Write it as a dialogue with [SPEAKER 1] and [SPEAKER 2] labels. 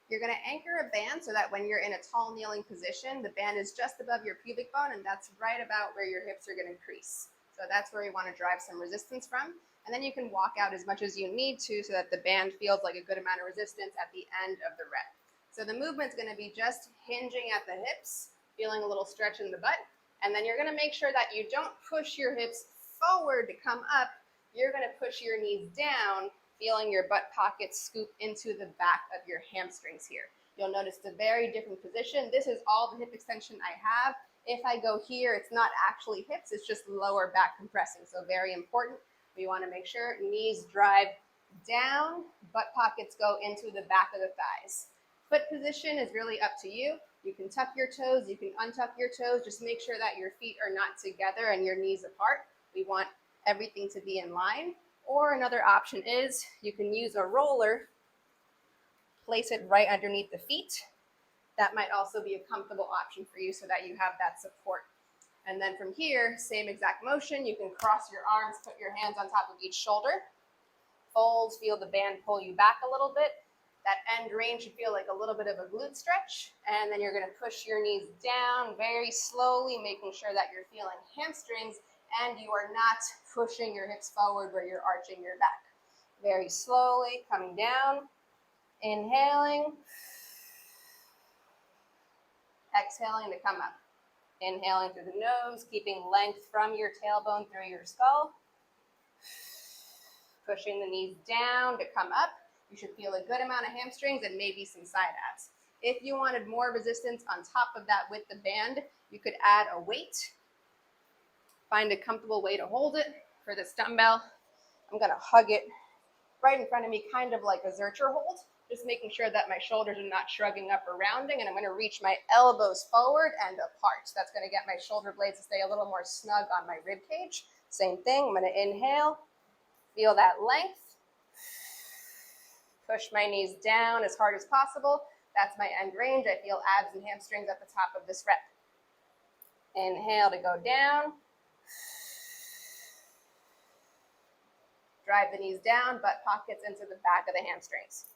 [SPEAKER 1] You're going to anchor a band so that when you're in a tall kneeling position, the band is just above your pubic bone, and that's right about where your hips are going to crease. So that's where you want to drive some resistance from. And then you can walk out as much as you need to so that the band feels like a good amount of resistance at the end of the rep. So the movement's going to be just hinging at the hips, feeling a little stretch in the butt, and then you're going to make sure that you don't push your hips forward to come up. You're going to push your knees down, feeling your butt pockets scoop into the back of your hamstrings here. You'll notice the very different position. This is all the hip extension I have. If I go here, it's not actually hips, it's just lower back compressing. So very important. We want to make sure knees drive down, butt pockets go into the back of the thighs. Foot position is really up to you. You can tuck your toes, you can untuck your toes. Just make sure that your feet are not together and your knees apart. We want everything to be in line. Or another option is you can use a roller, place it right underneath the feet. That might also be a comfortable option for you so that you have that support. And then from here, same exact motion. You can cross your arms, put your hands on top of each shoulder. Fold, feel the band pull you back a little bit. That end range should feel like a little bit of a glute stretch. And then you're going to push your knees down very slowly, making sure that you're feeling hamstrings and you are not pushing your hips forward where you're arching your back. Very slowly coming down, inhaling, exhaling to come up. Inhaling through the nose, keeping length from your tailbone through your skull. Pushing the knees down to come up. You should feel a good amount of hamstrings and maybe some side abs. If you wanted more resistance on top of that with the band, you could add a weight. Find a comfortable way to hold it. For this dumbbell, I'm going to hug it right in front of me, kind of like a Zercher hold, just making sure that my shoulders are not shrugging up or rounding, and I'm going to reach my elbows forward and apart. That's going to get my shoulder blades to stay a little more snug on my rib cage. Same thing, I'm going to inhale, feel that length. Push my knees down as hard as possible. That's my end range. I feel abs and hamstrings at the top of this rep. Inhale to go down. Drive the knees down, butt pockets into the back of the hamstrings.